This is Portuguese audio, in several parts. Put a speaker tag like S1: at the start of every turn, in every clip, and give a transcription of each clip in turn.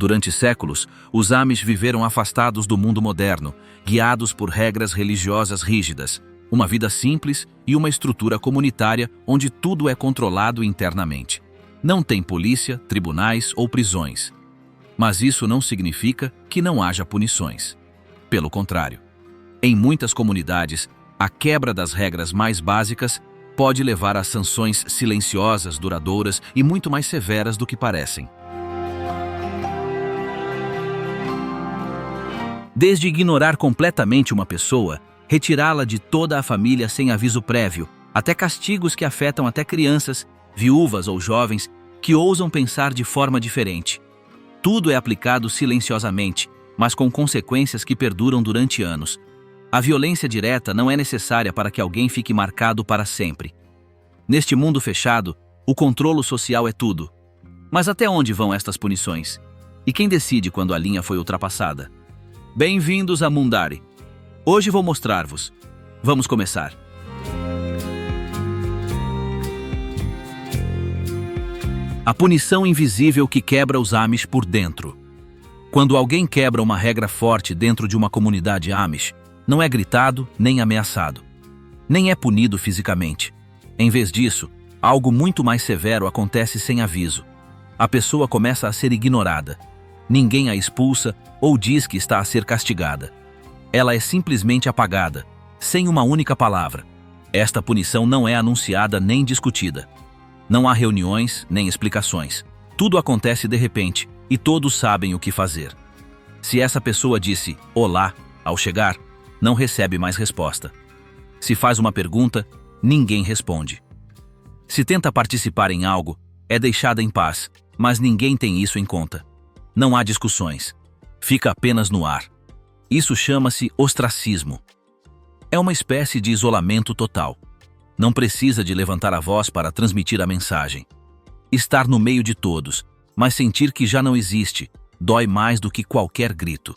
S1: Durante séculos, os Amish viveram afastados do mundo moderno, guiados por regras religiosas rígidas, uma vida simples e uma estrutura comunitária onde tudo é controlado internamente. Não tem polícia, tribunais ou prisões. Mas isso não significa que não haja punições. Pelo contrário, em muitas comunidades, a quebra das regras mais básicas pode levar a sanções silenciosas, duradouras e muito mais severas do que parecem. Desde ignorar completamente uma pessoa, retirá-la de toda a família sem aviso prévio, até castigos que afetam até crianças, viúvas ou jovens que ousam pensar de forma diferente. Tudo é aplicado silenciosamente, mas com consequências que perduram durante anos. A violência direta não é necessária para que alguém fique marcado para sempre. Neste mundo fechado, o controle social é tudo. Mas até onde vão estas punições? E quem decide quando a linha foi ultrapassada? Bem-vindos a Mundari. Hoje vou mostrar-vos. Vamos começar. A punição invisível que quebra os Amish por dentro. Quando alguém quebra uma regra forte dentro de uma comunidade Amish, não é gritado nem ameaçado. Nem é punido fisicamente. Em vez disso, algo muito mais severo acontece sem aviso. A pessoa começa a ser ignorada. Ninguém a expulsa ou diz que está a ser castigada. Ela é simplesmente apagada, sem uma única palavra. Esta punição não é anunciada nem discutida. Não há reuniões nem explicações. Tudo acontece de repente e todos sabem o que fazer. Se essa pessoa disse "olá" ao chegar, não recebe mais resposta. Se faz uma pergunta, ninguém responde. Se tenta participar em algo, é deixada em paz, mas ninguém tem isso em conta. Não há discussões. Fica apenas no ar. Isso chama-se ostracismo. É uma espécie de isolamento total. Não precisa de levantar a voz para transmitir a mensagem. Estar no meio de todos, mas sentir que já não existe, dói mais do que qualquer grito.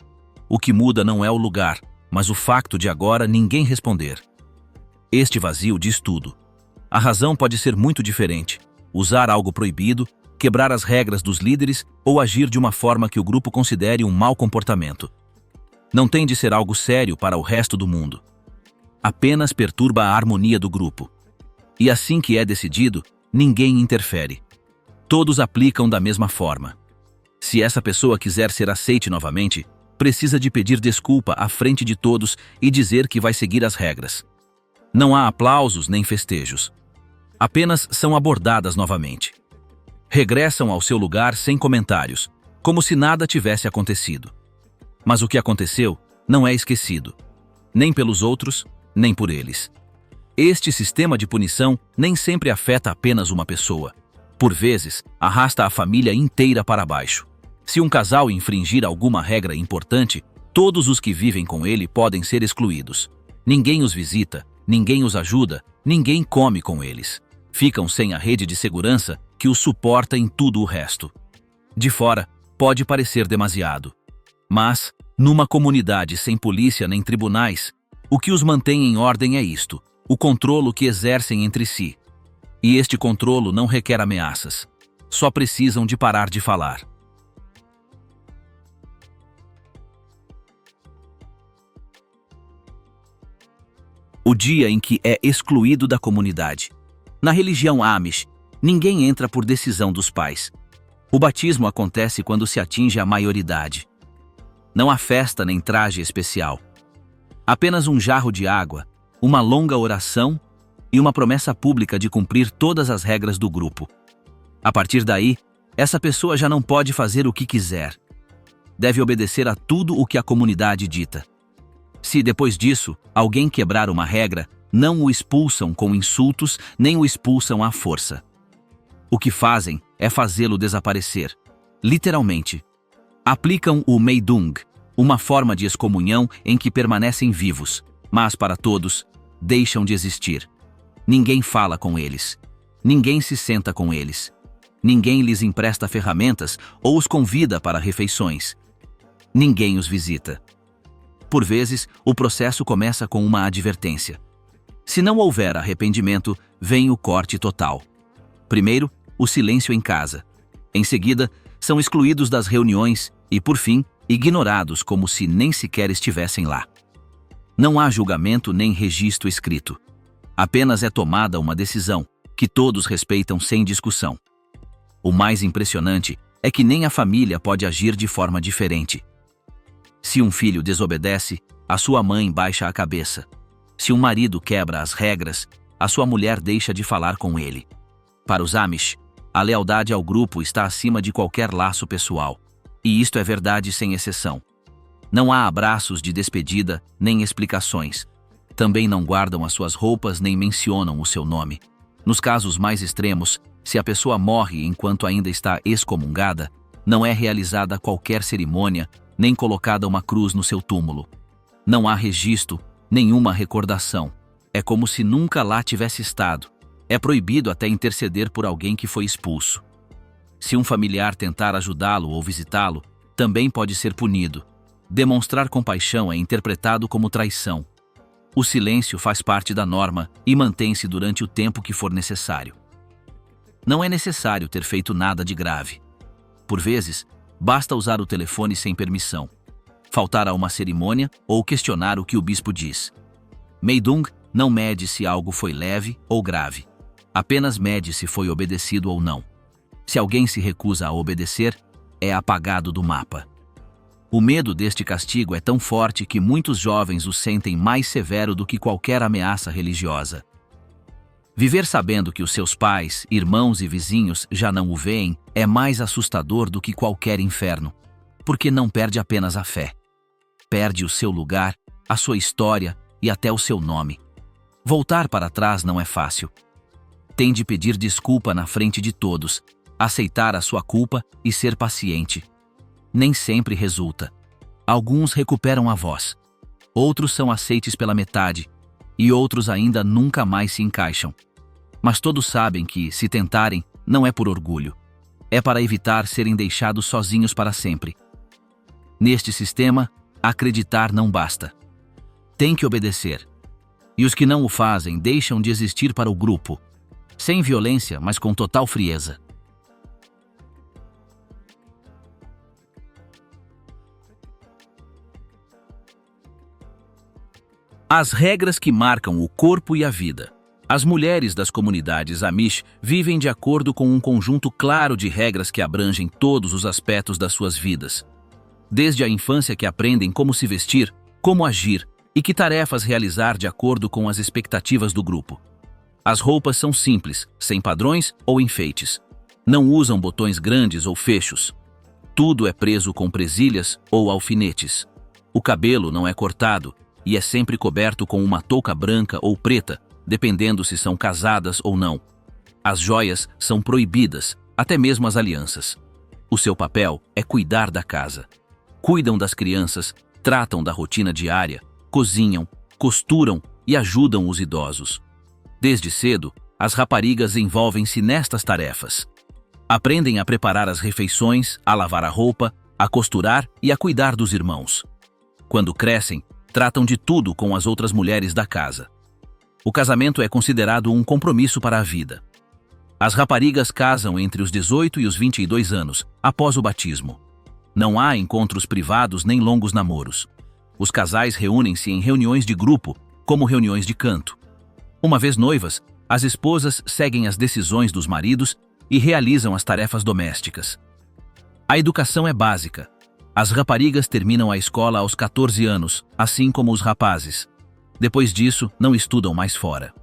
S1: O que muda não é o lugar, mas o facto de agora ninguém responder. Este vazio diz tudo. A razão pode ser muito diferente. Usar algo proibido, quebrar as regras dos líderes ou agir de uma forma que o grupo considere um mau comportamento. Não tem de ser algo sério para o resto do mundo. Apenas perturba a harmonia do grupo. E assim que é decidido, ninguém interfere. Todos aplicam da mesma forma. Se essa pessoa quiser ser aceite novamente, precisa de pedir desculpa à frente de todos e dizer que vai seguir as regras. Não há aplausos nem festejos. Apenas são abordadas novamente. Regressam ao seu lugar sem comentários, como se nada tivesse acontecido. Mas o que aconteceu não é esquecido, nem pelos outros, nem por eles. Este sistema de punição nem sempre afeta apenas uma pessoa. Por vezes, arrasta a família inteira para baixo. Se um casal infringir alguma regra importante, todos os que vivem com ele podem ser excluídos. Ninguém os visita, ninguém os ajuda, ninguém come com eles. Ficam sem a rede de segurança que os suporta em tudo o resto. De fora, pode parecer demasiado. Mas, numa comunidade sem polícia nem tribunais, o que os mantém em ordem é isto: o controlo que exercem entre si. E este controlo não requer ameaças. Só precisam de parar de falar. O dia em que é excluído da comunidade. Na religião Amish, ninguém entra por decisão dos pais. O batismo acontece quando se atinge a maioridade. Não há festa nem traje especial. Apenas um jarro de água, uma longa oração e uma promessa pública de cumprir todas as regras do grupo. A partir daí, essa pessoa já não pode fazer o que quiser. Deve obedecer a tudo o que a comunidade dita. Se, depois disso, alguém quebrar uma regra, não o expulsam com insultos, nem o expulsam à força. O que fazem é fazê-lo desaparecer. Literalmente. Aplicam o Meidung, uma forma de excomunhão em que permanecem vivos, mas para todos, deixam de existir. Ninguém fala com eles. Ninguém se senta com eles. Ninguém lhes empresta ferramentas ou os convida para refeições. Ninguém os visita. Por vezes, o processo começa com uma advertência. Se não houver arrependimento, vem o corte total. Primeiro, o silêncio em casa. Em seguida, São excluídos das reuniões e, por fim, ignorados como se nem sequer estivessem lá. Não há julgamento nem registro escrito. Apenas é tomada uma decisão, que todos respeitam sem discussão. O mais impressionante é que nem a família pode agir de forma diferente. Se um filho desobedece, a sua mãe baixa a cabeça. Se um marido quebra as regras, a sua mulher deixa de falar com ele. Para os Amish, a lealdade ao grupo está acima de qualquer laço pessoal. E isto é verdade sem exceção. Não há abraços de despedida, nem explicações. Também não guardam as suas roupas nem mencionam o seu nome. Nos casos mais extremos, se a pessoa morre enquanto ainda está excomungada, não é realizada qualquer cerimônia, nem colocada uma cruz no seu túmulo. Não há registro, nenhuma recordação. É como se nunca lá tivesse estado. É proibido até interceder por alguém que foi expulso. Se um familiar tentar ajudá-lo ou visitá-lo, também pode ser punido. Demonstrar compaixão é interpretado como traição. O silêncio faz parte da norma e mantém-se durante o tempo que for necessário. Não é necessário ter feito nada de grave. Por vezes, basta usar o telefone sem permissão, faltar a uma cerimônia ou questionar o que o bispo diz. Meidung não mede se algo foi leve ou grave. Apenas mede se foi obedecido ou não. Se alguém se recusa a obedecer, é apagado do mapa. O medo deste castigo é tão forte que muitos jovens o sentem mais severo do que qualquer ameaça religiosa. Viver sabendo que os seus pais, irmãos e vizinhos já não o veem é mais assustador do que qualquer inferno, porque não perde apenas a fé. Perde o seu lugar, a sua história e até o seu nome. Voltar para trás não é fácil. Tem de pedir desculpa na frente de todos, aceitar a sua culpa e ser paciente. Nem sempre resulta. Alguns recuperam a voz. Outros são aceites pela metade. E outros ainda nunca mais se encaixam. Mas todos sabem que, se tentarem, não é por orgulho. É para evitar serem deixados sozinhos para sempre. Neste sistema, acreditar não basta. Tem que obedecer. E os que não o fazem deixam de existir para o grupo. Sem violência, mas com total frieza. As regras que marcam o corpo e a vida. As mulheres das comunidades Amish vivem de acordo com um conjunto claro de regras que abrangem todos os aspectos das suas vidas. Desde a infância que aprendem como se vestir, como agir e que tarefas realizar de acordo com as expectativas do grupo. As roupas são simples, sem padrões ou enfeites. Não usam botões grandes ou fechos. Tudo é preso com presilhas ou alfinetes. O cabelo não é cortado e é sempre coberto com uma touca branca ou preta, dependendo se são casadas ou não. As joias são proibidas, até mesmo as alianças. O seu papel é cuidar da casa. Cuidam das crianças, tratam da rotina diária, cozinham, costuram e ajudam os idosos. Desde cedo, as raparigas envolvem-se nestas tarefas. Aprendem a preparar as refeições, a lavar a roupa, a costurar e a cuidar dos irmãos. Quando crescem, tratam de tudo com as outras mulheres da casa. O casamento é considerado um compromisso para a vida. As raparigas casam entre os 18 e os 22 anos, após o batismo. Não há encontros privados nem longos namoros. Os casais reúnem-se em reuniões de grupo, como reuniões de canto. Uma vez noivas, as esposas seguem as decisões dos maridos e realizam as tarefas domésticas. A educação é básica. As raparigas terminam a escola aos 14 anos, assim como os rapazes. Depois disso, não estudam mais fora.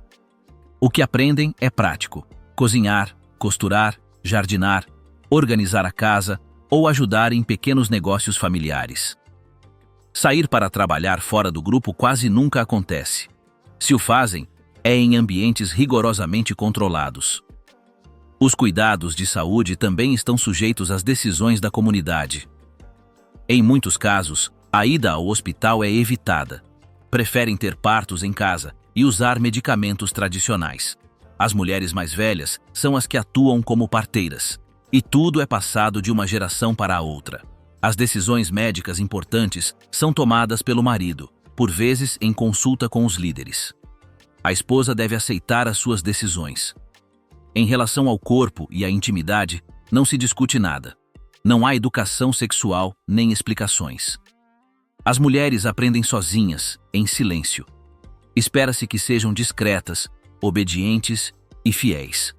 S1: O que aprendem é prático: cozinhar, costurar, jardinar, organizar a casa ou ajudar em pequenos negócios familiares. Sair para trabalhar fora do grupo quase nunca acontece. Se o fazem, é em ambientes rigorosamente controlados. Os cuidados de saúde também estão sujeitos às decisões da comunidade. Em muitos casos, a ida ao hospital é evitada. Preferem ter partos em casa e usar medicamentos tradicionais. As mulheres mais velhas são as que atuam como parteiras. E tudo é passado de uma geração para a outra. As decisões médicas importantes são tomadas pelo marido, por vezes em consulta com os líderes. A esposa deve aceitar as suas decisões. Em relação ao corpo e à intimidade, não se discute nada. Não há educação sexual nem explicações. As mulheres aprendem sozinhas, em silêncio. Espera-se que sejam discretas, obedientes e fiéis.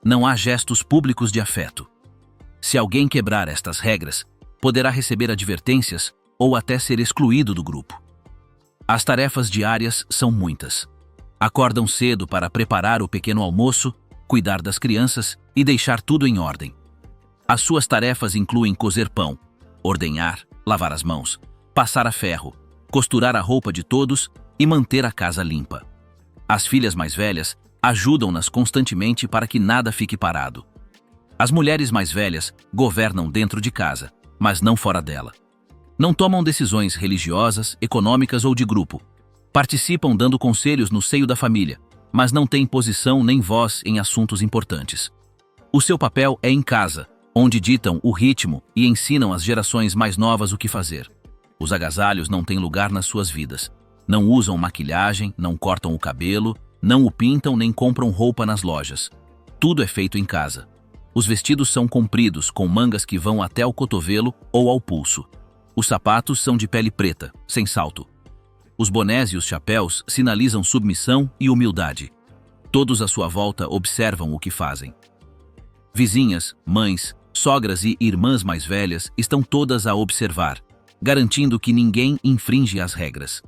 S1: Não há gestos públicos de afeto. Se alguém quebrar estas regras, poderá receber advertências ou até ser excluído do grupo. As tarefas diárias são muitas. Acordam cedo para preparar o pequeno almoço, cuidar das crianças e deixar tudo em ordem. As suas tarefas incluem cozer pão, ordenhar, lavar as mãos, passar a ferro, costurar a roupa de todos e manter a casa limpa. As filhas mais velhas ajudam-nas constantemente para que nada fique parado. As mulheres mais velhas governam dentro de casa, mas não fora dela. Não tomam decisões religiosas, econômicas ou de grupo. Participam dando conselhos no seio da família, mas não têm posição nem voz em assuntos importantes. O seu papel é em casa, onde ditam o ritmo e ensinam às gerações mais novas o que fazer. Os agasalhos não têm lugar nas suas vidas. Não usam maquilhagem, não cortam o cabelo, não o pintam nem compram roupa nas lojas. Tudo é feito em casa. Os vestidos são compridos, com mangas que vão até o cotovelo ou ao pulso. Os sapatos são de pele preta, sem salto. Os bonés e os chapéus sinalizam submissão e humildade. Todos à sua volta observam o que fazem. Vizinhas, mães, sogras e irmãs mais velhas estão todas a observar, garantindo que ninguém infringe as regras.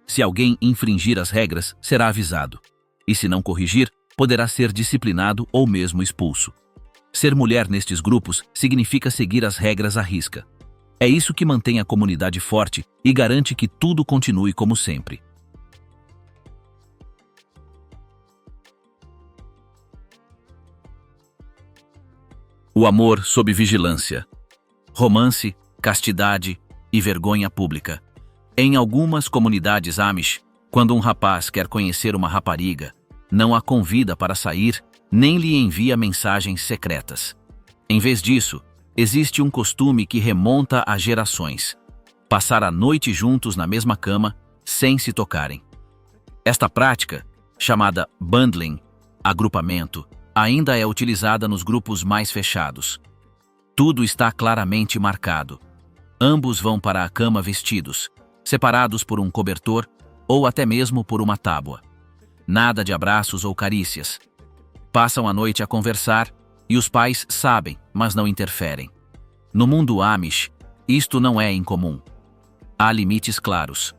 S1: Se alguém infringir as regras, será avisado. E se não corrigir, poderá ser disciplinado ou mesmo expulso. Ser mulher nestes grupos significa seguir as regras à risca. É isso que mantém a comunidade forte e garante que tudo continue como sempre. O amor sob vigilância. Romance, castidade e vergonha pública. Em algumas comunidades Amish, quando um rapaz quer conhecer uma rapariga, não a convida para sair, nem lhe envia mensagens secretas. Em vez disso, existe um costume que remonta a gerações: passar a noite juntos na mesma cama, sem se tocarem. Esta prática, chamada bundling, agrupamento, ainda é utilizada nos grupos mais fechados. Tudo está claramente marcado. Ambos vão para a cama vestidos, separados por um cobertor ou até mesmo por uma tábua. Nada de abraços ou carícias. Passam a noite a conversar e os pais sabem, mas não interferem. No mundo Amish, isto não é incomum. Há limites claros.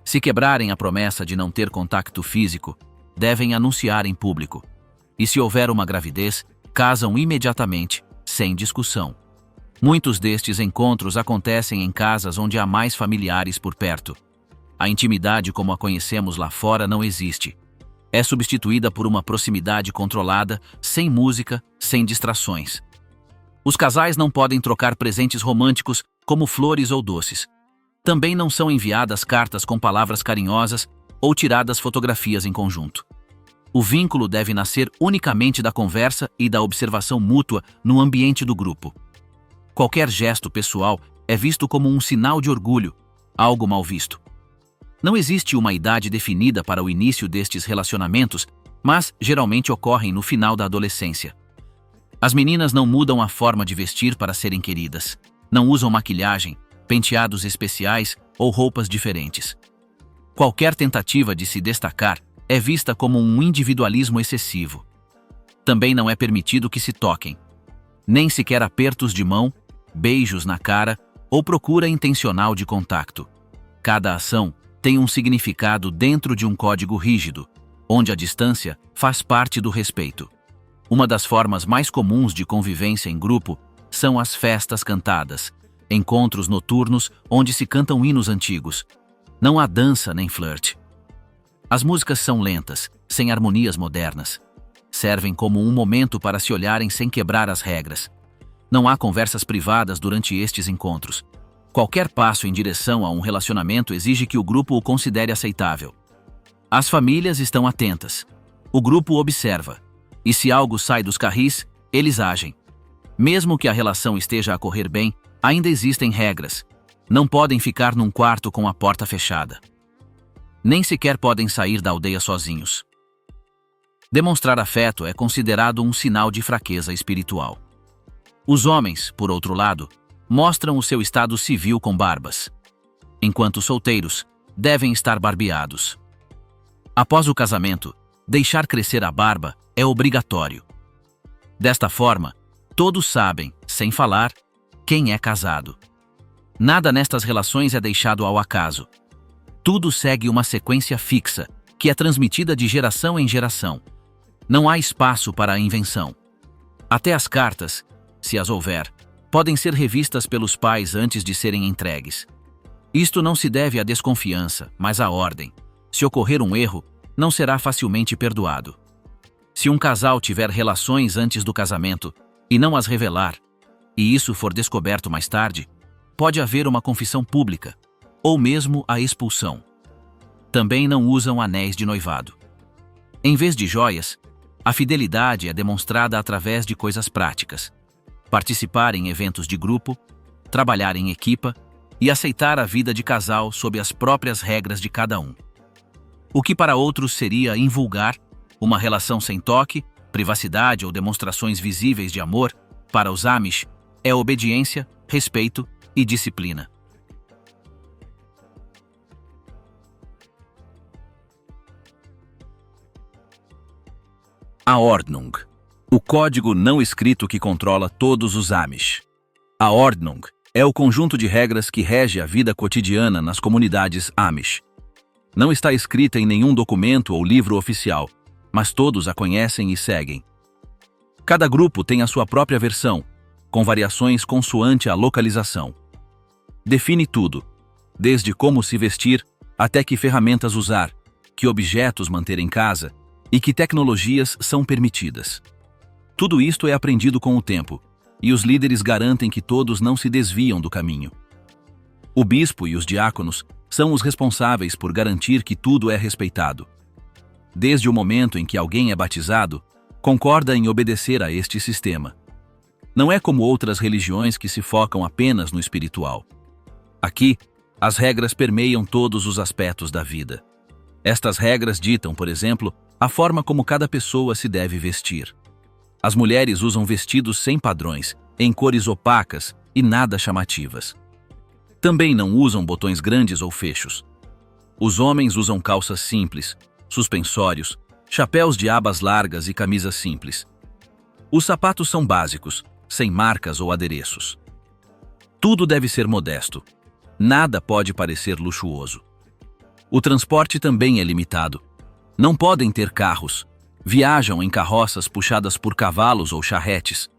S1: Se quebrarem a promessa de não ter contato físico, devem anunciar em público. E se houver uma gravidez, casam imediatamente, sem discussão. Muitos destes encontros acontecem em casas onde há mais familiares por perto. A intimidade como a conhecemos lá fora não existe. É substituída por uma proximidade controlada, sem música, sem distrações. Os casais não podem trocar presentes românticos como flores ou doces. Também não são enviadas cartas com palavras carinhosas ou tiradas fotografias em conjunto. O vínculo deve nascer unicamente da conversa e da observação mútua no ambiente do grupo. Qualquer gesto pessoal é visto como um sinal de orgulho, algo mal visto. Não existe uma idade definida para o início destes relacionamentos, mas geralmente ocorrem no final da adolescência. As meninas não mudam a forma de vestir para serem queridas. Não usam maquilhagem, penteados especiais ou roupas diferentes. Qualquer tentativa de se destacar é vista como um individualismo excessivo. Também não é permitido que se toquem. Nem sequer apertos de mão, beijos na cara ou procura intencional de contato. Cada ação tem um significado dentro de um código rígido, onde a distância faz parte do respeito. Uma das formas mais comuns de convivência em grupo são as festas cantadas, encontros noturnos onde se cantam hinos antigos. Não há dança nem flerte. As músicas são lentas, sem harmonias modernas. Servem como um momento para se olharem sem quebrar as regras. Não há conversas privadas durante estes encontros. Qualquer passo em direção a um relacionamento exige que o grupo o considere aceitável. As famílias estão atentas. O grupo observa. E se algo sai dos carris, eles agem. Mesmo que a relação esteja a correr bem, ainda existem regras. Não podem ficar num quarto com a porta fechada. Nem sequer podem sair da aldeia sozinhos. Demonstrar afeto é considerado um sinal de fraqueza espiritual. Os homens, por outro lado, mostram o seu estado civil com barbas, enquanto solteiros devem estar barbeados. Após o casamento, deixar crescer a barba é obrigatório. Desta forma, todos sabem, sem falar, quem é casado. Nada nestas relações é deixado ao acaso. Tudo segue uma sequência fixa, que é transmitida de geração em geração. Não há espaço para a invenção. Até as cartas, se as houver, podem ser revistas pelos pais antes de serem entregues. Isto não se deve à desconfiança, mas à ordem. Se ocorrer um erro, não será facilmente perdoado. Se um casal tiver relações antes do casamento e não as revelar, e isso for descoberto mais tarde, pode haver uma confissão pública, ou mesmo a expulsão. Também não usam anéis de noivado. Em vez de joias, a fidelidade é demonstrada através de coisas práticas. Participar em eventos de grupo, trabalhar em equipa e aceitar a vida de casal sob as próprias regras de cada um. O que para outros seria invulgar, uma relação sem toque, privacidade ou demonstrações visíveis de amor, para os Amish, é obediência, respeito e disciplina. A Ordnung, o código não escrito que controla todos os Amish. A Ordnung é o conjunto de regras que rege a vida cotidiana nas comunidades Amish. Não está escrita em nenhum documento ou livro oficial, mas todos a conhecem e seguem. Cada grupo tem a sua própria versão, com variações consoante a localização. Define tudo, desde como se vestir até que ferramentas usar, que objetos manter em casa e que tecnologias são permitidas. Tudo isto é aprendido com o tempo, e os líderes garantem que todos não se desviam do caminho. O bispo e os diáconos são os responsáveis por garantir que tudo é respeitado. Desde o momento em que alguém é batizado, concorda em obedecer a este sistema. Não é como outras religiões que se focam apenas no espiritual. Aqui, as regras permeiam todos os aspectos da vida. Estas regras ditam, por exemplo, a forma como cada pessoa se deve vestir. As mulheres usam vestidos sem padrões, em cores opacas e nada chamativas. Também não usam botões grandes ou fechos. Os homens usam calças simples, suspensórios, chapéus de abas largas e camisas simples. Os sapatos são básicos, sem marcas ou adereços. Tudo deve ser modesto. Nada pode parecer luxuoso. O transporte também é limitado. Não podem ter carros. Viajam em carroças puxadas por cavalos ou charretes.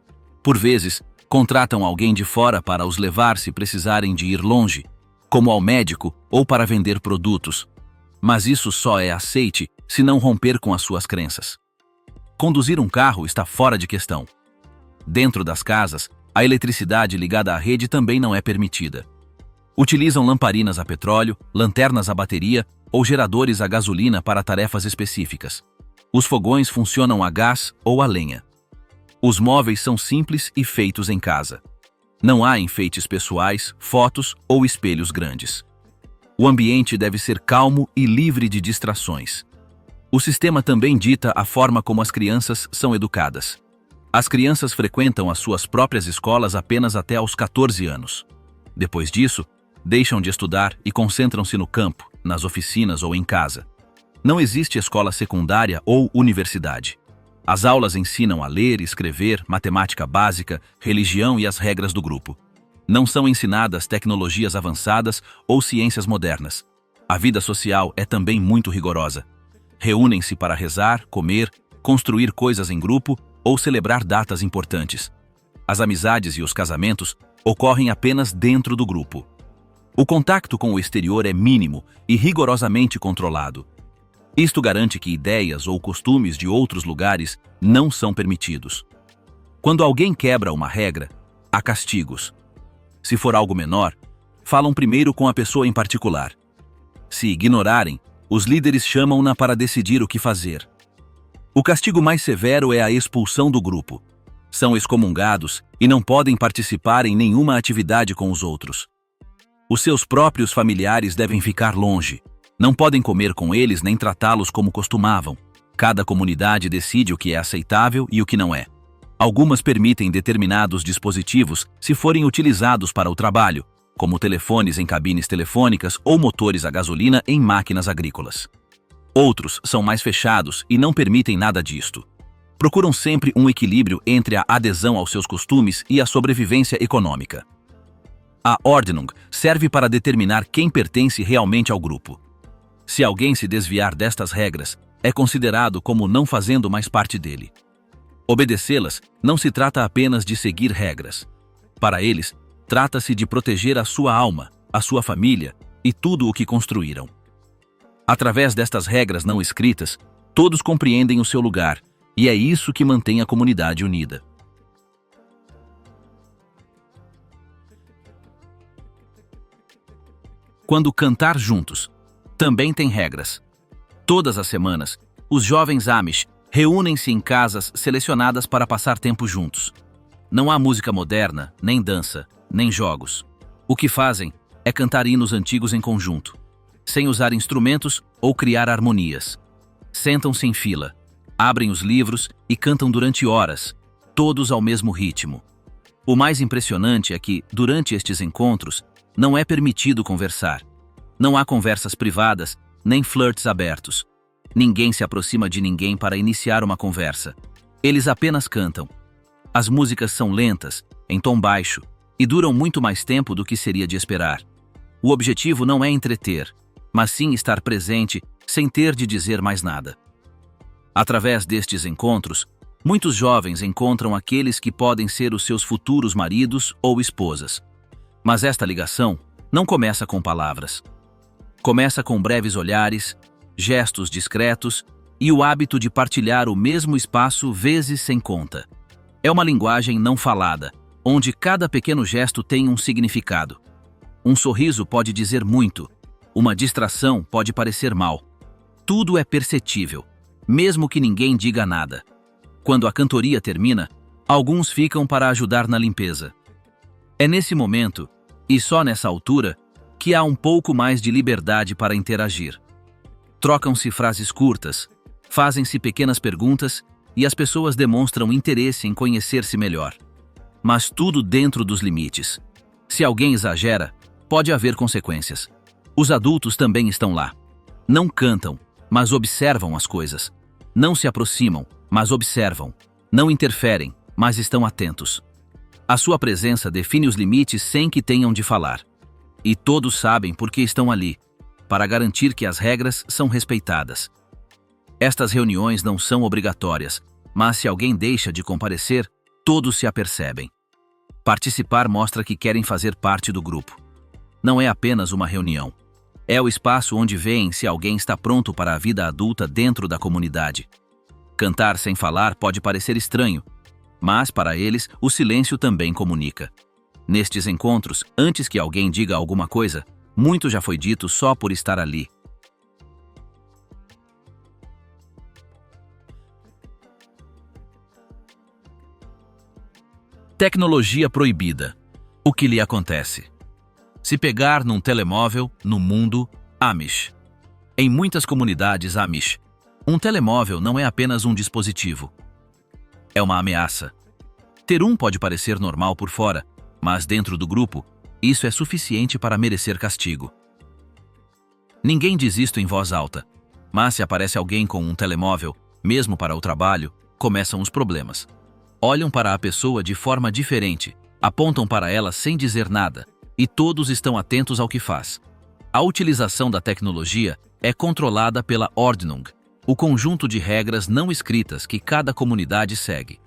S1: Por vezes, contratam alguém de fora para os levar se precisarem de ir longe, como ao médico ou para vender produtos. Mas isso só é aceite se não romper com as suas crenças. Conduzir um carro está fora de questão. Dentro das casas, a eletricidade ligada à rede também não é permitida. Utilizam lamparinas a petróleo, lanternas a bateria ou geradores a gasolina para tarefas específicas. Os fogões funcionam a gás ou a lenha. Os móveis são simples e feitos em casa. Não há enfeites pessoais, fotos ou espelhos grandes. O ambiente deve ser calmo e livre de distrações. O sistema também dita a forma como as crianças são educadas. As crianças frequentam as suas próprias escolas apenas até aos 14 anos. Depois disso, deixam de estudar e concentram-se no campo, nas oficinas ou em casa. Não existe escola secundária ou universidade. As aulas ensinam a ler, escrever, matemática básica, religião e as regras do grupo. Não são ensinadas tecnologias avançadas ou ciências modernas. A vida social é também muito rigorosa. Reúnem-se para rezar, comer, construir coisas em grupo ou celebrar datas importantes. As amizades e os casamentos ocorrem apenas dentro do grupo. O contato com o exterior é mínimo e rigorosamente controlado. Isto garante que ideias ou costumes de outros lugares não são permitidos. Quando alguém quebra uma regra, há castigos. Se for algo menor, falam primeiro com a pessoa em particular. Se ignorarem, os líderes chamam-na para decidir o que fazer. O castigo mais severo é a expulsão do grupo. São excomungados e não podem participar em nenhuma atividade com os outros. Os seus próprios familiares devem ficar longe. Não podem comer com eles nem tratá-los como costumavam. Cada comunidade decide o que é aceitável e o que não é. Algumas permitem determinados dispositivos se forem utilizados para o trabalho, como telefones em cabines telefônicas ou motores a gasolina em máquinas agrícolas. Outros são mais fechados e não permitem nada disto. Procuram sempre um equilíbrio entre a adesão aos seus costumes e a sobrevivência econômica. A Ordnung serve para determinar quem pertence realmente ao grupo. Se alguém se desviar destas regras, é considerado como não fazendo mais parte dele. Obedecê-las não se trata apenas de seguir regras. Para eles, trata-se de proteger a sua alma, a sua família e tudo o que construíram. Através destas regras não escritas, todos compreendem o seu lugar, e é isso que mantém a comunidade unida. Quando cantar juntos, também tem regras. Todas as semanas, os jovens Amish reúnem-se em casas selecionadas para passar tempo juntos. Não há música moderna, nem dança, nem jogos. O que fazem é cantar hinos antigos em conjunto, sem usar instrumentos ou criar harmonias. Sentam-se em fila, abrem os livros e cantam durante horas, todos ao mesmo ritmo. O mais impressionante é que, durante estes encontros, não é permitido conversar. Não há conversas privadas, nem flirts abertos. Ninguém se aproxima de ninguém para iniciar uma conversa. Eles apenas cantam. As músicas são lentas, em tom baixo, e duram muito mais tempo do que seria de esperar. O objetivo não é entreter, mas sim estar presente sem ter de dizer mais nada. Através destes encontros, muitos jovens encontram aqueles que podem ser os seus futuros maridos ou esposas. Mas esta ligação não começa com palavras. Começa com breves olhares, gestos discretos e o hábito de partilhar o mesmo espaço vezes sem conta. É uma linguagem não falada, onde cada pequeno gesto tem um significado. Um sorriso pode dizer muito, uma distração pode parecer mal. Tudo é perceptível, mesmo que ninguém diga nada. Quando a cantoria termina, alguns ficam para ajudar na limpeza. É nesse momento, e só nessa altura, que há um pouco mais de liberdade para interagir. Trocam-se frases curtas, fazem-se pequenas perguntas e as pessoas demonstram interesse em conhecer-se melhor. Mas tudo dentro dos limites. Se alguém exagera, pode haver consequências. Os adultos também estão lá. Não cantam, mas observam as coisas. Não se aproximam, mas observam. Não interferem, mas estão atentos. A sua presença define os limites sem que tenham de falar. E todos sabem por que estão ali, para garantir que as regras são respeitadas. Estas reuniões não são obrigatórias, mas se alguém deixa de comparecer, todos se apercebem. Participar mostra que querem fazer parte do grupo. Não é apenas uma reunião. É o espaço onde veem se alguém está pronto para a vida adulta dentro da comunidade. Cantar sem falar pode parecer estranho, mas para eles o silêncio também comunica. Nestes encontros, antes que alguém diga alguma coisa, muito já foi dito só por estar ali. Tecnologia proibida. O que lhe acontece? Se pegar num telemóvel no mundo Amish. Em muitas comunidades Amish, um telemóvel não é apenas um dispositivo. É uma ameaça. Ter um pode parecer normal por fora, mas dentro do grupo, isso é suficiente para merecer castigo. Ninguém diz isto em voz alta, mas se aparece alguém com um telemóvel, mesmo para o trabalho, começam os problemas. Olham para a pessoa de forma diferente, apontam para ela sem dizer nada, e todos estão atentos ao que faz. A utilização da tecnologia é controlada pela Ordnung, o conjunto de regras não escritas que cada comunidade segue.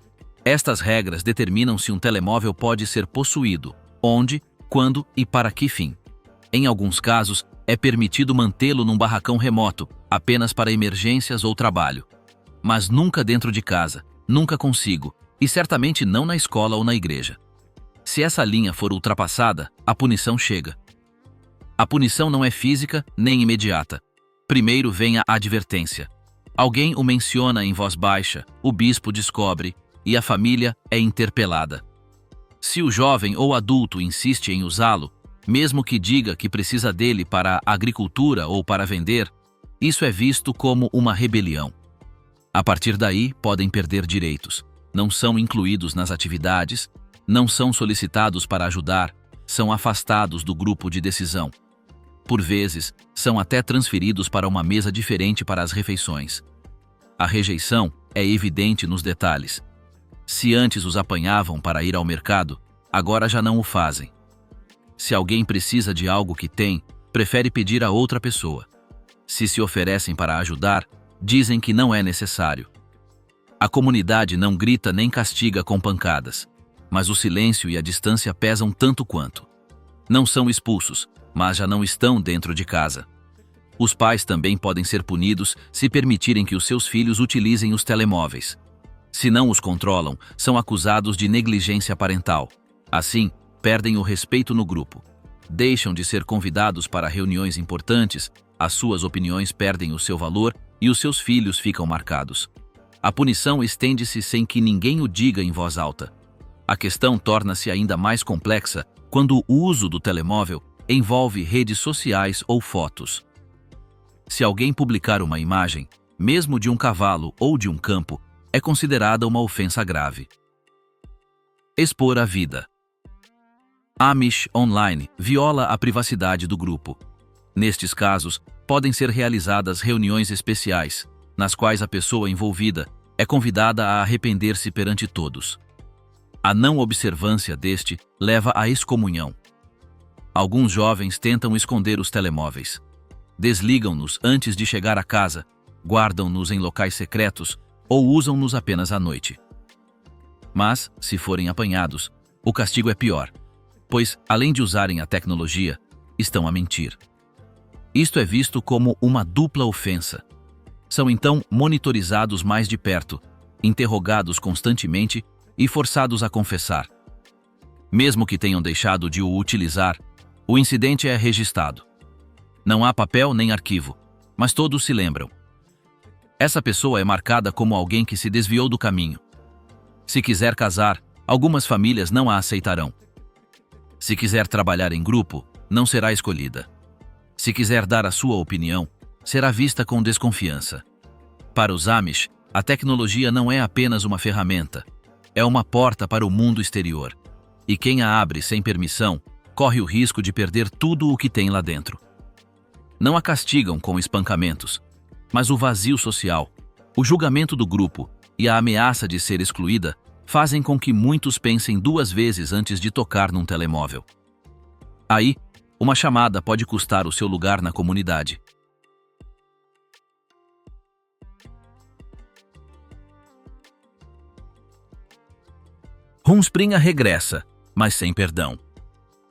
S1: Estas regras determinam se um telemóvel pode ser possuído, onde, quando e para que fim. Em alguns casos, é permitido mantê-lo num barracão remoto, apenas para emergências ou trabalho. Mas nunca dentro de casa, nunca consigo, e certamente não na escola ou na igreja. Se essa linha for ultrapassada, a punição chega. A punição não é física nem imediata. Primeiro vem a advertência. Alguém o menciona em voz baixa, o bispo descobre, e a família é interpelada. Se o jovem ou adulto insiste em usá-lo, mesmo que diga que precisa dele para a agricultura ou para vender, isso é visto como uma rebelião. A partir daí, podem perder direitos. não são incluídos nas atividades, não são solicitados para ajudar, são afastados do grupo de decisão. Por vezes, são até transferidos para uma mesa diferente para as refeições. A rejeição é evidente nos detalhes. Se antes os apanhavam para ir ao mercado, agora já não o fazem. Se alguém precisa de algo que tem, prefere pedir a outra pessoa. Se oferecem para ajudar, dizem que não é necessário. A comunidade não grita nem castiga com pancadas, mas o silêncio e a distância pesam tanto quanto. Não são expulsos, mas já não estão dentro de casa. Os pais também podem ser punidos se permitirem que os seus filhos utilizem os telemóveis. Se não os controlam, são acusados de negligência parental. Assim, perdem o respeito no grupo. Deixam de ser convidados para reuniões importantes, as suas opiniões perdem o seu valor e os seus filhos ficam marcados. A punição estende-se sem que ninguém o diga em voz alta. A questão torna-se ainda mais complexa quando o uso do telemóvel envolve redes sociais ou fotos. Se alguém publicar uma imagem, mesmo de um cavalo ou de um campo, é considerada uma ofensa grave. Expor a vida. Amish online viola a privacidade do grupo. Nestes casos, podem ser realizadas reuniões especiais, nas quais a pessoa envolvida é convidada a arrepender-se perante todos. A não observância deste leva à excomunhão. Alguns jovens tentam esconder os telemóveis. Desligam-nos antes de chegar a casa, guardam-nos em locais secretos ou usam-nos apenas à noite. Mas, se forem apanhados, o castigo é pior, pois, além de usarem a tecnologia, estão a mentir. Isto é visto como uma dupla ofensa. São então monitorizados mais de perto, interrogados constantemente e forçados a confessar. Mesmo que tenham deixado de o utilizar, o incidente é registrado. Não há papel nem arquivo, mas todos se lembram. Essa pessoa é marcada como alguém que se desviou do caminho. Se quiser casar, algumas famílias não a aceitarão. Se quiser trabalhar em grupo, não será escolhida. Se quiser dar a sua opinião, será vista com desconfiança. Para os Amish, a tecnologia não é apenas uma ferramenta, é uma porta para o mundo exterior. E quem a abre sem permissão, corre o risco de perder tudo o que tem lá dentro. Não a castigam com espancamentos, mas o vazio social, o julgamento do grupo e a ameaça de ser excluída fazem com que muitos pensem duas vezes antes de tocar num telemóvel. Aí, uma chamada pode custar o seu lugar na comunidade. Rumspringa regressa, mas sem perdão.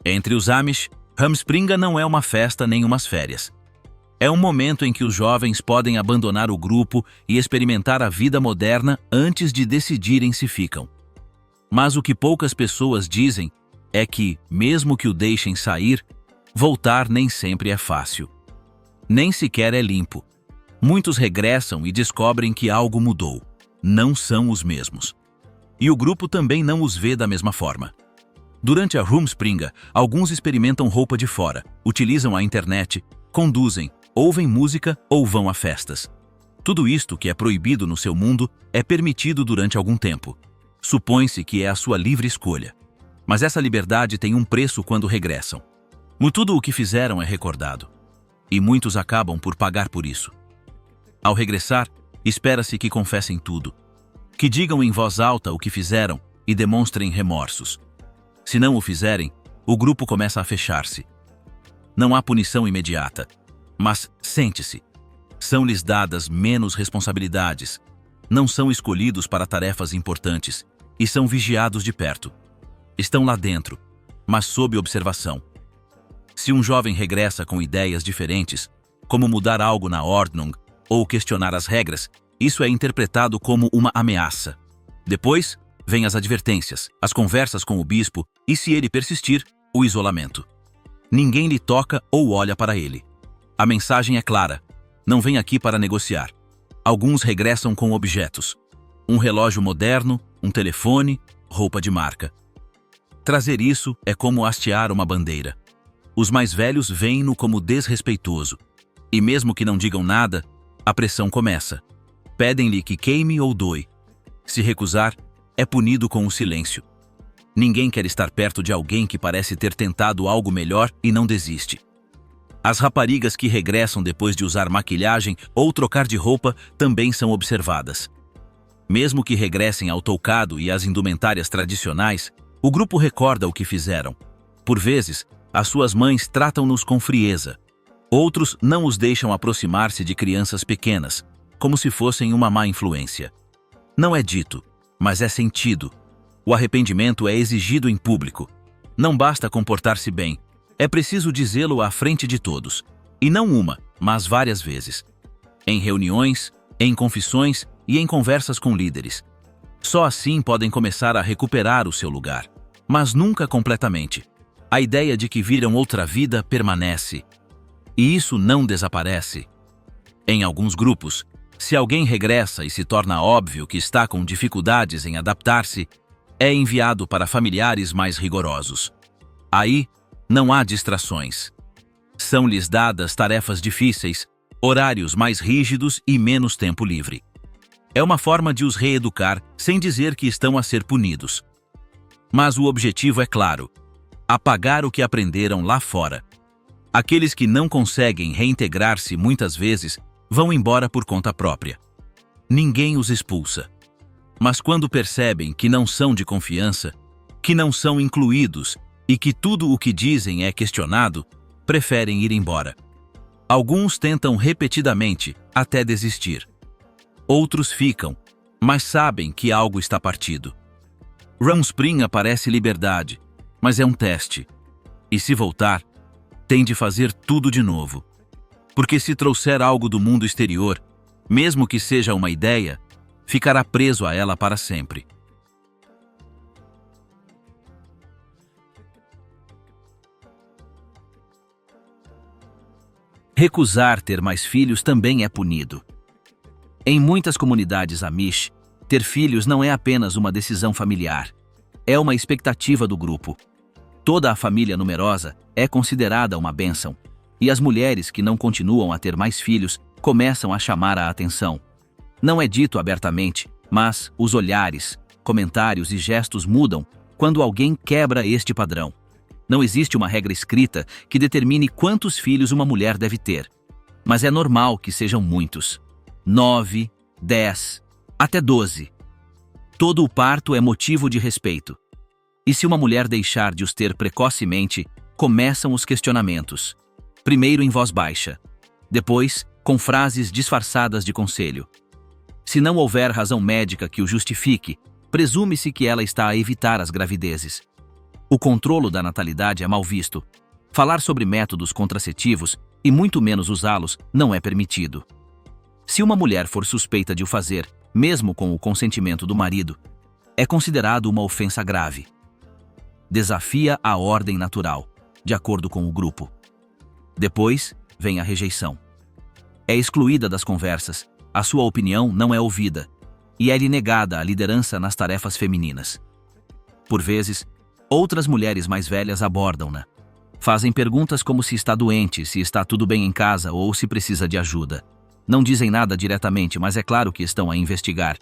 S1: Entre os Amish, Rumspringa não é uma festa nem umas férias. É um momento em que os jovens podem abandonar o grupo e experimentar a vida moderna antes de decidirem se ficam. Mas o que poucas pessoas dizem é que, mesmo que o deixem sair, voltar nem sempre é fácil. Nem sequer é limpo. Muitos regressam e descobrem que algo mudou. Não são os mesmos. E o grupo também não os vê da mesma forma. Durante a Rumspringa, alguns experimentam roupa de fora, utilizam a internet, conduzem, ouvem música ou vão a festas. Tudo isto que é proibido no seu mundo é permitido durante algum tempo. Supõe-se que é a sua livre escolha. Mas essa liberdade tem um preço quando regressam. Tudo o que fizeram é recordado. E muitos acabam por pagar por isso. Ao regressar, espera-se que confessem tudo. Que digam em voz alta o que fizeram e demonstrem remorsos. Se não o fizerem, o grupo começa a fechar-se. Não há punição imediata, mas sente-se. São-lhes dadas menos responsabilidades. Não são escolhidos para tarefas importantes e são vigiados de perto. Estão lá dentro, mas sob observação. Se um jovem regressa com ideias diferentes, como mudar algo na Ordnung ou questionar as regras, isso é interpretado como uma ameaça. Depois, vêm as advertências, as conversas com o bispo e, se ele persistir, o isolamento. Ninguém lhe toca ou olha para ele. A mensagem é clara: não vem aqui para negociar. Alguns regressam com objetos. Um relógio moderno, um telefone, roupa de marca. Trazer isso é como hastear uma bandeira. Os mais velhos veem-no como desrespeitoso. E mesmo que não digam nada, a pressão começa. Pedem-lhe que queime ou doe. Se recusar, é punido com o silêncio. Ninguém quer estar perto de alguém que parece ter tentado algo melhor e não desiste. As raparigas que regressam depois de usar maquilhagem ou trocar de roupa também são observadas. Mesmo que regressem ao toucado e às indumentárias tradicionais, o grupo recorda o que fizeram. Por vezes, as suas mães tratam-nos com frieza. Outros não os deixam aproximar-se de crianças pequenas, como se fossem uma má influência. Não é dito, mas é sentido. O arrependimento é exigido em público. Não basta comportar-se bem, é preciso dizê-lo à frente de todos. E não uma, mas várias vezes. Em reuniões, em confissões e em conversas com líderes. Só assim podem começar a recuperar o seu lugar. Mas nunca completamente. A ideia de que viram outra vida permanece. E isso não desaparece. Em alguns grupos, se alguém regressa e se torna óbvio que está com dificuldades em adaptar-se, é enviado para familiares mais rigorosos. Aí, não há distrações. São-lhes dadas tarefas difíceis, horários mais rígidos e menos tempo livre. É uma forma de os reeducar sem dizer que estão a ser punidos. Mas o objetivo é claro: apagar o que aprenderam lá fora. Aqueles que não conseguem reintegrar-se muitas vezes vão embora por conta própria. Ninguém os expulsa. Mas quando percebem que não são de confiança, que não são incluídos e que tudo o que dizem é questionado, preferem ir embora. Alguns tentam repetidamente até desistir. Outros ficam, mas sabem que algo está partido. Rumspringa aparece liberdade, mas é um teste. E se voltar, tem de fazer tudo de novo. Porque se trouxer algo do mundo exterior, mesmo que seja uma ideia, ficará preso a ela para sempre. Recusar ter mais filhos também é punido. Em muitas comunidades Amish, ter filhos não é apenas uma decisão familiar. É uma expectativa do grupo. Toda a família numerosa é considerada uma bênção, e as mulheres que não continuam a ter mais filhos começam a chamar a atenção. Não é dito abertamente, mas os olhares, comentários e gestos mudam quando alguém quebra este padrão. Não existe uma regra escrita que determine quantos filhos uma mulher deve ter, mas é normal que sejam muitos. 9, 10, até 12. Todo o parto é motivo de respeito. E se uma mulher deixar de os ter precocemente, começam os questionamentos. Primeiro em voz baixa, depois com frases disfarçadas de conselho. Se não houver razão médica que o justifique, presume-se que ela está a evitar as gravidezes. O controlo da natalidade é mal visto. Falar sobre métodos contraceptivos, e muito menos usá-los, não é permitido. Se uma mulher for suspeita de o fazer, mesmo com o consentimento do marido, é considerado uma ofensa grave. Desafia a ordem natural, de acordo com o grupo. Depois, vem a rejeição. É excluída das conversas, a sua opinião não é ouvida, e é-lhe negada a liderança nas tarefas femininas. Por vezes, outras mulheres mais velhas abordam-na. Fazem perguntas como se está doente, se está tudo bem em casa ou se precisa de ajuda. Não dizem nada diretamente, mas é claro que estão a investigar.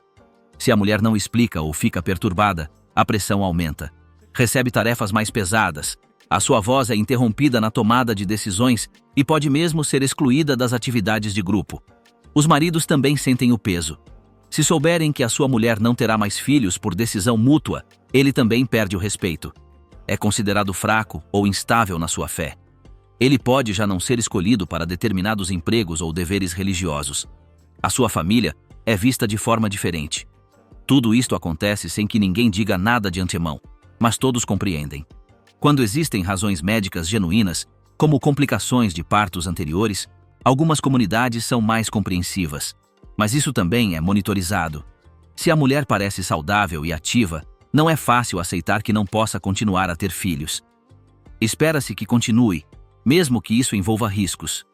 S1: Se a mulher não explica ou fica perturbada, a pressão aumenta. Recebe tarefas mais pesadas. A sua voz é interrompida na tomada de decisões e pode mesmo ser excluída das atividades de grupo. Os maridos também sentem o peso. Se souberem que a sua mulher não terá mais filhos por decisão mútua, ele também perde o respeito. É considerado fraco ou instável na sua fé. Ele pode já não ser escolhido para determinados empregos ou deveres religiosos. A sua família é vista de forma diferente. Tudo isto acontece sem que ninguém diga nada de antemão, mas todos compreendem. Quando existem razões médicas genuínas, como complicações de partos anteriores, algumas comunidades são mais compreensivas, mas isso também é monitorizado. Se a mulher parece saudável e ativa, não é fácil aceitar que não possa continuar a ter filhos. Espera-se que continue, mesmo que isso envolva riscos.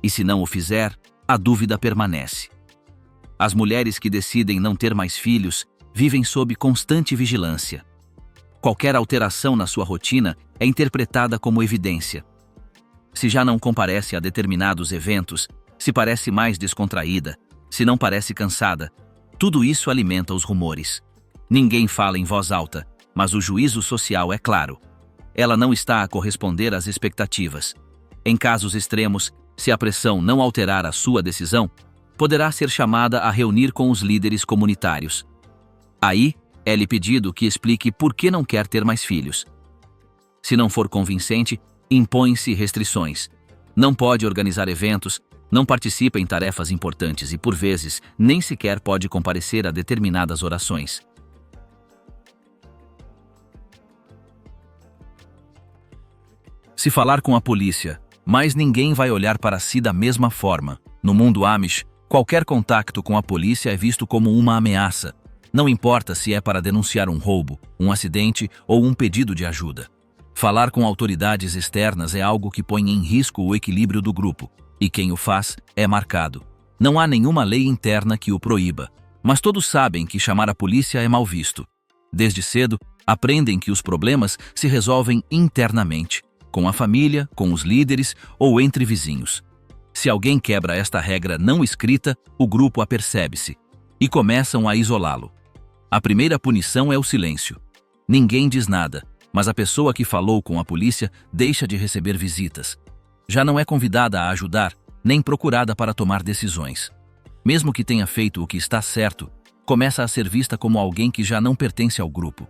S1: E se não o fizer, a dúvida permanece. As mulheres que decidem não ter mais filhos vivem sob constante vigilância. Qualquer alteração na sua rotina é interpretada como evidência. Se já não comparece a determinados eventos, se parece mais descontraída, se não parece cansada, tudo isso alimenta os rumores. Ninguém fala em voz alta, mas o juízo social é claro. Ela não está a corresponder às expectativas. Em casos extremos, se a pressão não alterar a sua decisão, poderá ser chamada a reunir com os líderes comunitários. Aí, é-lhe pedido que explique por que não quer ter mais filhos. Se não for convincente, impõem-se restrições. Não pode organizar eventos, não participa em tarefas importantes e, por vezes, nem sequer pode comparecer a determinadas orações. Se falar com a polícia, mas ninguém vai olhar para si da mesma forma. No mundo Amish, qualquer contato com a polícia é visto como uma ameaça. Não importa se é para denunciar um roubo, um acidente ou um pedido de ajuda. Falar com autoridades externas é algo que põe em risco o equilíbrio do grupo, e quem o faz é marcado. Não há nenhuma lei interna que o proíba, mas todos sabem que chamar a polícia é mal visto. Desde cedo, aprendem que os problemas se resolvem internamente, com a família, com os líderes ou entre vizinhos. Se alguém quebra esta regra não escrita, o grupo apercebe-se e começam a isolá-lo. A primeira punição é o silêncio. Ninguém diz nada, mas a pessoa que falou com a polícia deixa de receber visitas. Já não é convidada a ajudar, nem procurada para tomar decisões. Mesmo que tenha feito o que está certo, começa a ser vista como alguém que já não pertence ao grupo.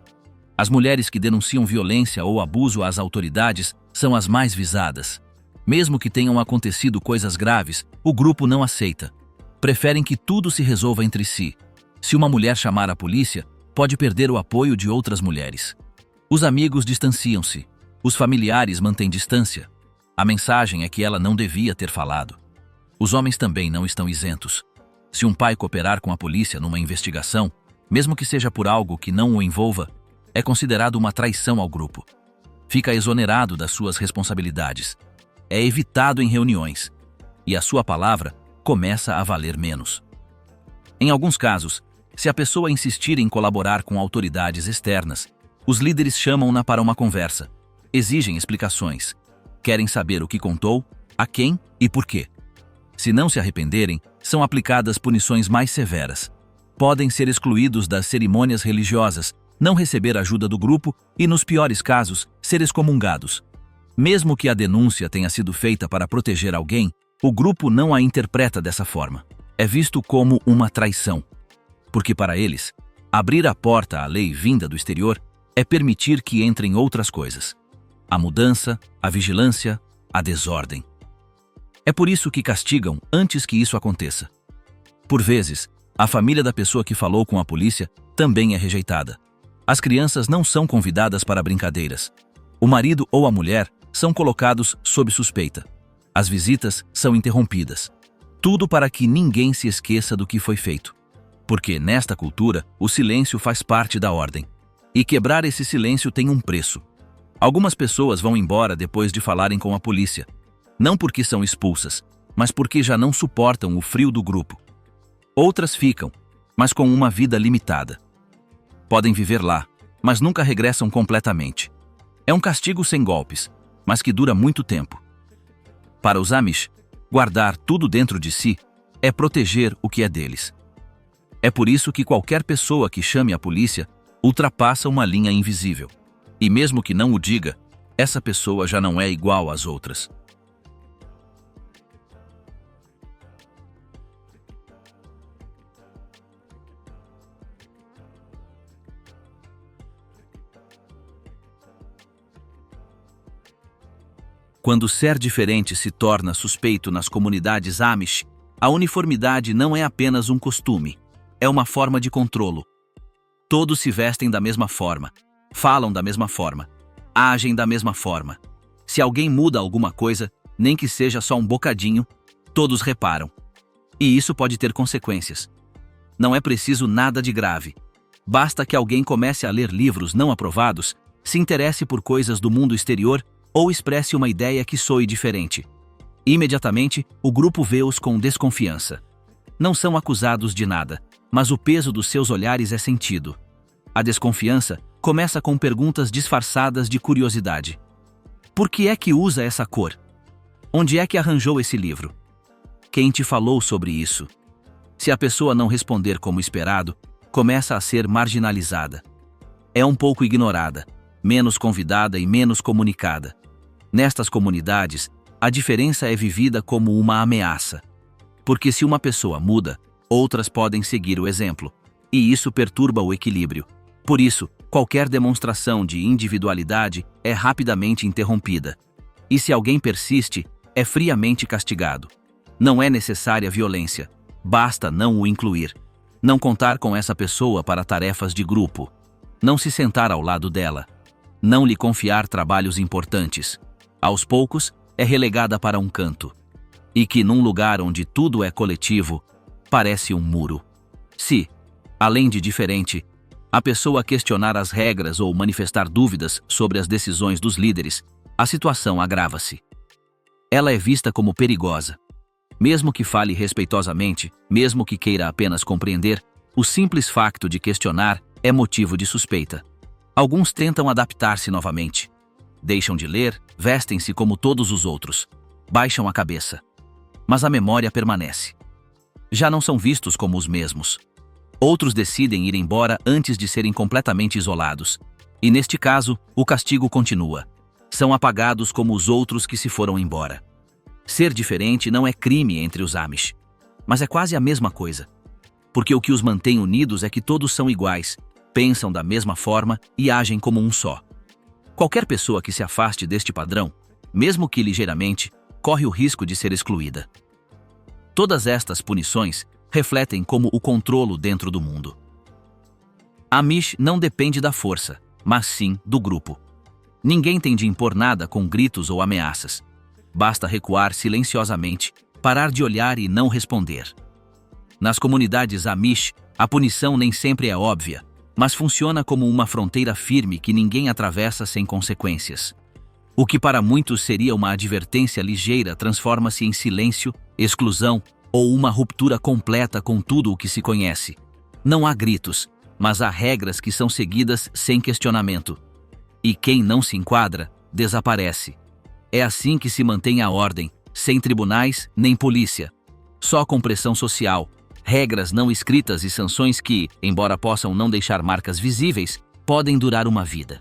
S1: As mulheres que denunciam violência ou abuso às autoridades são as mais visadas. Mesmo que tenham acontecido coisas graves, o grupo não aceita. Preferem que tudo se resolva entre si. Se uma mulher chamar a polícia, pode perder o apoio de outras mulheres. Os amigos distanciam-se. Os familiares mantêm distância. A mensagem é que ela não devia ter falado. Os homens também não estão isentos. Se um pai cooperar com a polícia numa investigação, mesmo que seja por algo que não o envolva, é considerado uma traição ao grupo. Fica exonerado das suas responsabilidades. É evitado em reuniões. E a sua palavra começa a valer menos. Em alguns casos, se a pessoa insistir em colaborar com autoridades externas, os líderes chamam-na para uma conversa. Exigem explicações. Querem saber o que contou, a quem e por quê. Se não se arrependerem, são aplicadas punições mais severas. Podem ser excluídos das cerimônias religiosas, não receber ajuda do grupo e, nos piores casos, ser excomungados. Mesmo que a denúncia tenha sido feita para proteger alguém, o grupo não a interpreta dessa forma. É visto como uma traição. Porque para eles, abrir a porta à lei vinda do exterior é permitir que entrem outras coisas. A mudança, a vigilância, a desordem. É por isso que castigam antes que isso aconteça. Por vezes, a família da pessoa que falou com a polícia também é rejeitada. As crianças não são convidadas para brincadeiras. O marido ou a mulher são colocados sob suspeita. As visitas são interrompidas. Tudo para que ninguém se esqueça do que foi feito. Porque, nesta cultura, o silêncio faz parte da ordem. E quebrar esse silêncio tem um preço. Algumas pessoas vão embora depois de falarem com a polícia. Não porque são expulsas, mas porque já não suportam o frio do grupo. Outras ficam, mas com uma vida limitada. Podem viver lá, mas nunca regressam completamente. É um castigo sem golpes, mas que dura muito tempo. Para os Amish, guardar tudo dentro de si é proteger o que é deles. É por isso que qualquer pessoa que chame a polícia ultrapassa uma linha invisível. E mesmo que não o diga, essa pessoa já não é igual às outras. Quando ser diferente se torna suspeito nas comunidades Amish, a uniformidade não é apenas um costume, é uma forma de controlo. Todos se vestem da mesma forma, falam da mesma forma, agem da mesma forma. Se alguém muda alguma coisa, nem que seja só um bocadinho, todos reparam. E isso pode ter consequências. Não é preciso nada de grave. Basta que alguém comece a ler livros não aprovados, se interesse por coisas do mundo exterior ou expresse uma ideia que soe diferente. Imediatamente, o grupo vê-os com desconfiança. Não são acusados de nada, mas o peso dos seus olhares é sentido. A desconfiança começa com perguntas disfarçadas de curiosidade. Por que é que usa essa cor? Onde é que arranjou esse livro? Quem te falou sobre isso? Se a pessoa não responder como esperado, começa a ser marginalizada. É um pouco ignorada, menos convidada e menos comunicada. Nestas comunidades, a diferença é vivida como uma ameaça. Porque se uma pessoa muda, outras podem seguir o exemplo. E isso perturba o equilíbrio. Por isso, qualquer demonstração de individualidade é rapidamente interrompida. E se alguém persiste, é friamente castigado. Não é necessária violência. Basta não o incluir. Não contar com essa pessoa para tarefas de grupo. Não se sentar ao lado dela. Não lhe confiar trabalhos importantes. Aos poucos, é relegada para um canto. E que, num lugar onde tudo é coletivo, parece um muro. Se, além de diferente, a pessoa questionar as regras ou manifestar dúvidas sobre as decisões dos líderes, a situação agrava-se. Ela é vista como perigosa. Mesmo que fale respeitosamente, mesmo que queira apenas compreender, o simples facto de questionar é motivo de suspeita. Alguns tentam adaptar-se novamente. Deixam de ler, vestem-se como todos os outros. Baixam a cabeça. Mas a memória permanece. Já não são vistos como os mesmos. Outros decidem ir embora antes de serem completamente isolados. E neste caso, o castigo continua. São apagados como os outros que se foram embora. Ser diferente não é crime entre os Amish. Mas é quase a mesma coisa. Porque o que os mantém unidos é que todos são iguais, pensam da mesma forma e agem como um só. Qualquer pessoa que se afaste deste padrão, mesmo que ligeiramente, corre o risco de ser excluída. Todas estas punições refletem como o controlo dentro do mundo. Amish não depende da força, mas sim do grupo. Ninguém tem de impor nada com gritos ou ameaças. Basta recuar silenciosamente, parar de olhar e não responder. Nas comunidades Amish, a punição nem sempre é óbvia, mas funciona como uma fronteira firme que ninguém atravessa sem consequências. O que para muitos seria uma advertência ligeira transforma-se em silêncio, exclusão ou uma ruptura completa com tudo o que se conhece. Não há gritos, mas há regras que são seguidas sem questionamento. E quem não se enquadra, desaparece. É assim que se mantém a ordem, sem tribunais nem polícia. Só com pressão social, regras não escritas e sanções que, embora possam não deixar marcas visíveis, podem durar uma vida.